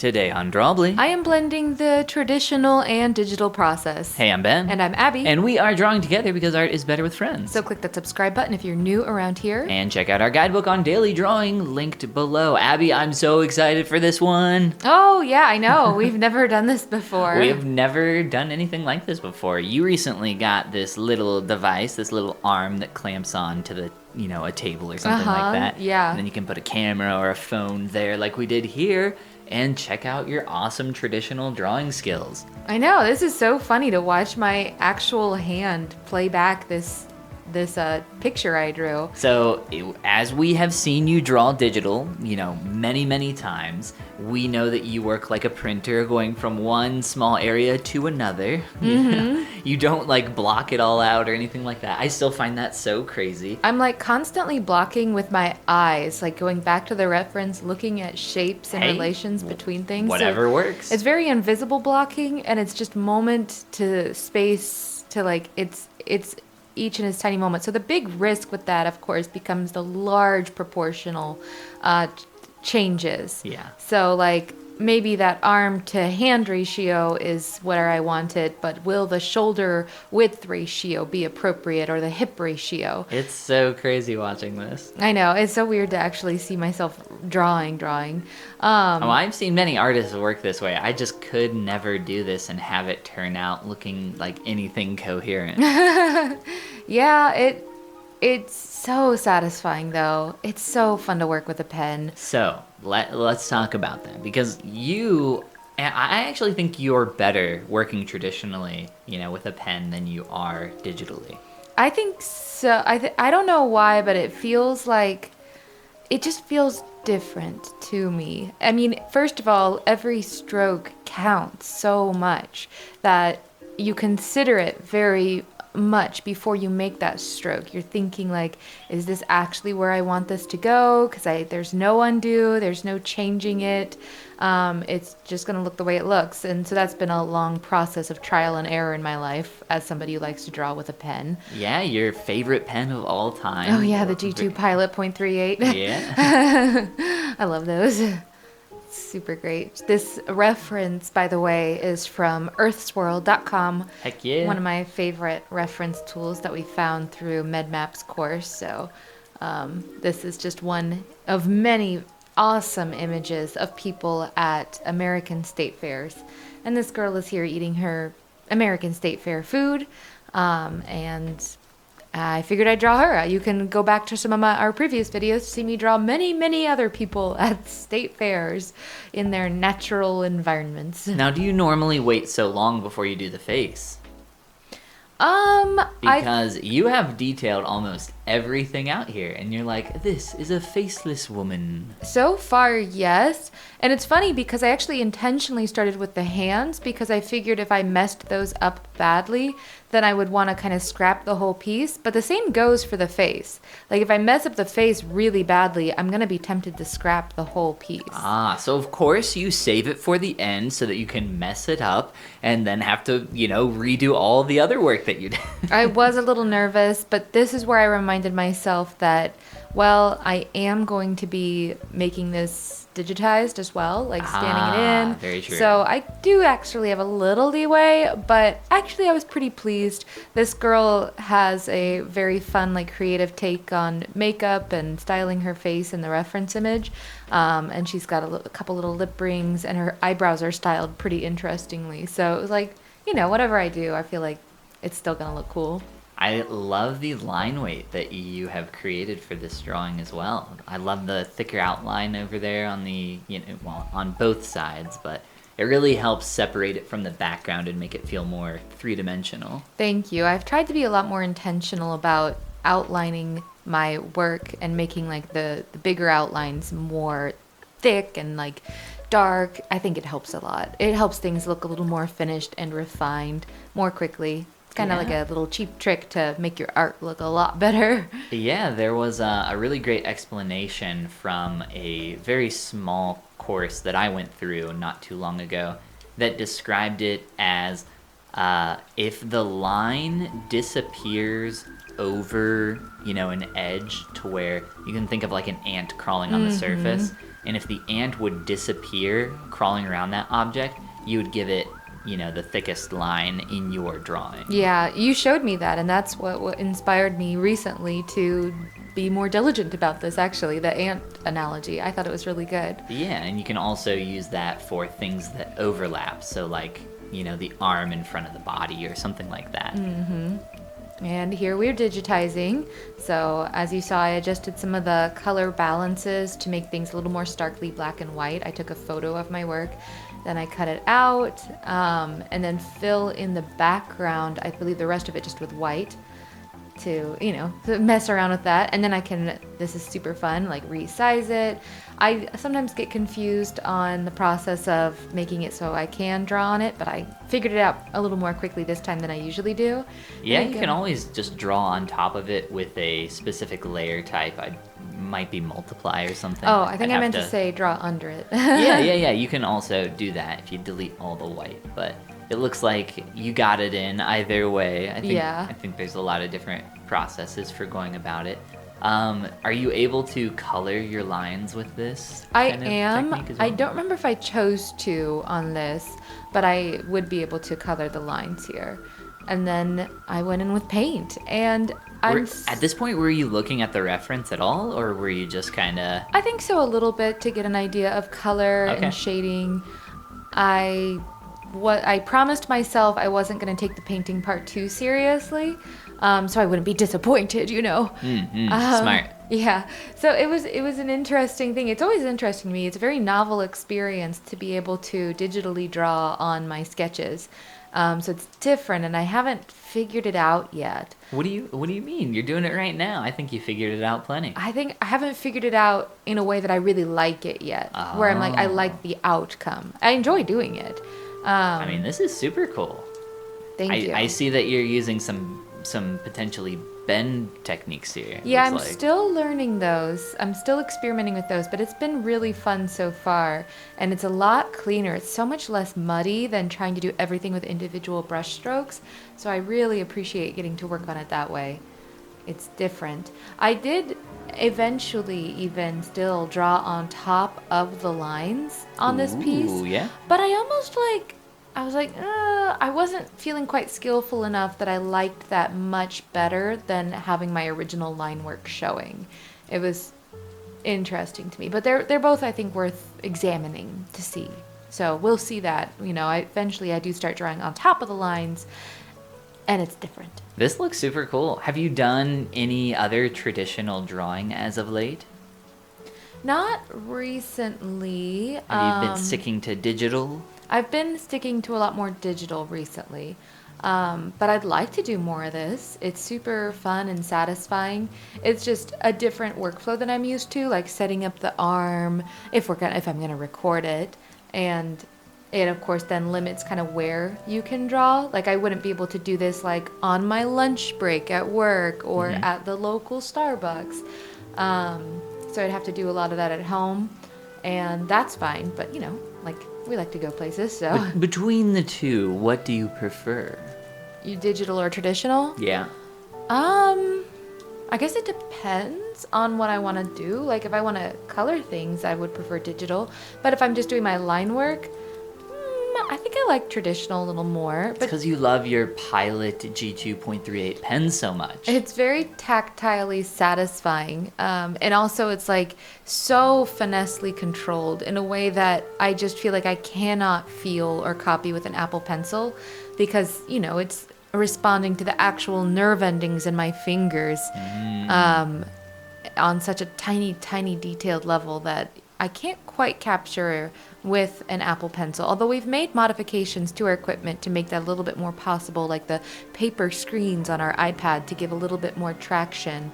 Today on Drawbli. I am blending the traditional and digital process. Hey, I'm Ben. And I'm Abby. And we are drawing together because art is better with friends. So click that subscribe button if you're new around here. And check out our guidebook on daily drawing, linked below. Abby, I'm so excited for this one. Oh, yeah, I know. We've never done this before. We have never done anything like this before. You recently got this little device, this little arm that clamps on to the, a table or something like that. Yeah. And then you can put a camera or a phone there like we did here and check out your awesome traditional drawing skills. I know. This is so funny to watch my actual hand play back this picture I drew. So, as we have seen you draw digital, many, many times, we know that you work like a printer going from one small area to another. Mm-hmm. You don't block it all out or anything like that. I still find that so crazy. I'm constantly blocking with my eyes, going back to the reference, looking at shapes and relations between things. Whatever works. It's very invisible blocking, and it's just moment to space to it's each in its tiny moment. So the big risk with that, of course, becomes the large proportional changes. Yeah. So maybe that arm to hand ratio is where I want it, but will the shoulder width ratio be appropriate, or the hip ratio? It's so crazy watching this. I know. It's so weird to actually see myself drawing. I've seen many artists work this way. I just could never do this and have it turn out looking like anything coherent. Yeah, it's so satisfying, though. It's so fun to work with a pen. So, let's talk about that, because I actually think you're better working traditionally, with a pen than you are digitally. I think so. I don't know why, but it just feels different to me. I mean, first of all, every stroke counts so much that you consider it very much before you make that stroke. You're thinking is this actually where I want this to go? Because there's no undo, there's no changing it. It's just going to look the way it looks. And so that's been a long process of trial and error in my life as somebody who likes to draw with a pen. Yeah, your favorite pen of all time. Oh yeah, the G2 Pilot .38. Yeah. I love those. Super great. This reference, by the way, is from earthswirl.com. Heck yeah. One of my favorite reference tools that we found through MedMap's course. So this is just one of many awesome images of people at American state fairs. And this girl is here eating her American state fair food. And I figured I'd draw her. You can go back to some of our previous videos to see me draw many, many other people at state fairs in their natural environments. Now, do you normally wait so long before you do the face? Because you have detailed almost everything out here, and you're like, this is a faceless woman. So far, yes. And it's funny because I actually intentionally started with the hands, because I figured if I messed those up badly, then I would want to kind of scrap the whole piece. But the same goes for the face. If I mess up the face really badly, I'm going to be tempted to scrap the whole piece. So of course you save it for the end so that you can mess it up and then have to, redo all the other work that you did. I was a little nervous, but this is where I reminded myself that, I am going to be making this digitized as well, scanning it in. Very true. So I do actually have a little leeway, but actually I was pretty pleased. This girl has a very fun, creative take on makeup and styling her face in the reference image. And she's got a couple little lip rings, and her eyebrows are styled pretty interestingly. So it was whatever I do, I feel like it's still gonna look cool. I love the line weight that you have created for this drawing as well. I love the thicker outline over there on the, on both sides, but it really helps separate it from the background and make it feel more three-dimensional. Thank you. I've tried to be a lot more intentional about outlining my work and making the bigger outlines more thick and dark. I think it helps a lot. It helps things look a little more finished and refined more quickly. Kind of like a little cheap trick to make your art look a lot better. Yeah, there was a really great explanation from a very small course that I went through not too long ago that described it as if the line disappears over, an edge to where you can think of an ant crawling on the surface. and if the ant would disappear crawling around that object, you would give it, the thickest line in your drawing. Yeah, you showed me that, and that's what inspired me recently to be more diligent about this, actually, the ant analogy. I thought it was really good. Yeah, and you can also use that for things that overlap. So like, the arm in front of the body or something like that. And here we're digitizing. So as you saw, I adjusted some of the color balances to make things a little more starkly black and white. I took a photo of my work, then I cut it out, and then fill in the background, I believe the rest of it just with white, to mess around with that. And then I can, this is super fun, like resize it. I sometimes get confused on the process of making it so I can draw on it, but I figured it out a little more quickly this time than I usually do. Yeah, you can always just draw on top of it with a specific layer type. I might be multiply or something. Oh, I think I meant to say draw under it. yeah. You can also do that if you delete all the white, but it looks like you got it in either way. I think there's a lot of different processes for going about it. Are you able to color your lines with this? I am. I don't remember if I chose to on this, but I would be able to color the lines here. And then I went in with paint, and at this point, were you looking at the reference at all, or were you just kind of... I think so, a little bit, to get an idea of color and shading. I promised myself I wasn't going to take the painting part too seriously, so I wouldn't be disappointed, Smart. Yeah, so it was an interesting thing. It's always interesting to me. It's a very novel experience to be able to digitally draw on my sketches. So it's different, and I haven't figured it out yet. What do you mean? You're doing it right now. I think you figured it out plenty. I think I haven't figured it out in a way that I really like it yet, where I'm like, I like the outcome. I enjoy doing it. I mean, this is super cool. Thank you. I see that you're using some potentially bend techniques here. Yeah, I'm still learning those. I'm still experimenting with those, but it's been really fun so far, and it's a lot cleaner. It's so much less muddy than trying to do everything with individual brush strokes, so I really appreciate getting to work on it that way. It's different. I did eventually even still draw on top of the lines on this piece. Ooh, yeah. But I almost I was like, I wasn't feeling quite skillful enough that I liked that much better than having my original line work showing. It was interesting to me, but they're both, I think, worth examining to see. So we'll see that. Eventually I do start drawing on top of the lines, and it's different. This looks super cool. Have you done any other traditional drawing as of late? Not recently. Have you been sticking to digital? I've been sticking to a lot more digital recently, but I'd like to do more of this. It's super fun and satisfying. It's just a different workflow than I'm used to, like setting up the arm if I'm gonna record it, and it of course then limits kind of where you can draw. Like I wouldn't be able to do this like on my lunch break at work or at the local Starbucks. So I'd have to do a lot of that at home, and that's fine. But we like to go places, so. But between the two, what do you prefer? You digital or traditional? Yeah. I guess it depends on what I want to do. Like if I want to color things, I would prefer digital. But if I'm just doing my line work, I think I like traditional a little more. Because you love your Pilot G2.38 pen so much. It's very tactilely satisfying. And also it's like so finessely controlled in a way that I just feel like I cannot feel or copy with an Apple Pencil, because, it's responding to the actual nerve endings in my fingers on such a tiny, tiny detailed level that I can't quite capture with an Apple Pencil, although we've made modifications to our equipment to make that a little bit more possible, like the paper screens on our iPad to give a little bit more traction.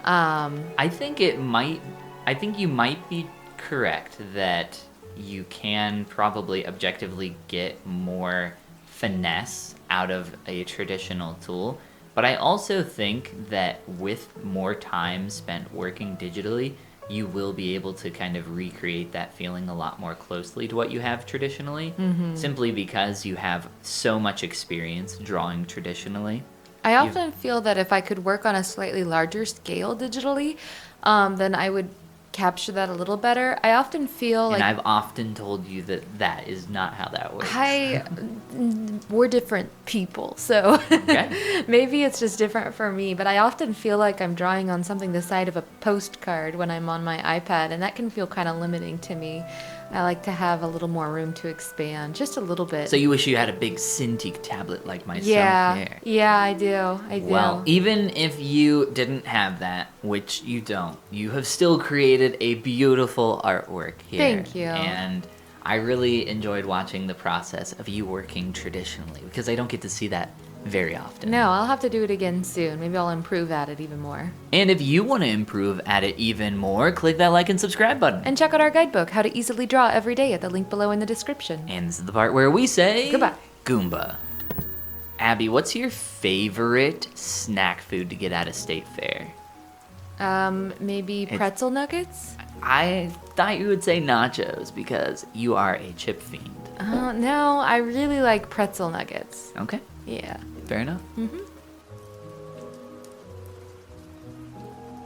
I think you might be correct that you can probably objectively get more finesse out of a traditional tool, but I also think that with more time spent working digitally, you will be able to kind of recreate that feeling a lot more closely to what you have traditionally, simply because you have so much experience drawing traditionally. I often feel that if I could work on a slightly larger scale digitally, then I would capture that a little better. I often feel And like I've often told you that is not how that works. we're different people, so Okay. maybe it's just different for me. But I often feel like I'm drawing on something the side of a postcard when I'm on my iPad, and that can feel kind of limiting to me. I like to have a little more room to expand, just a little bit. So you wish you had a big Cintiq tablet like myself Yeah, here. yeah, I do. I do. Well, even if you didn't have that, which you don't, you have still created a beautiful artwork here. Thank you. And I really enjoyed watching the process of you working traditionally because I don't get to see that very often. No, I'll have to do it again soon. Maybe I'll improve at it even more. And if you want to improve at it even more, click that like and subscribe button. And check out our guidebook, How to Easily Draw Every Day, at the link below in the description. And this is the part where we say Goodbye. Goomba. Abby, what's your favorite snack food to get at a state fair? Maybe pretzel nuggets? I thought you would say nachos because you are a chip fiend. No, I really like pretzel nuggets. Okay, Yeah. fair enough. Mm-hmm.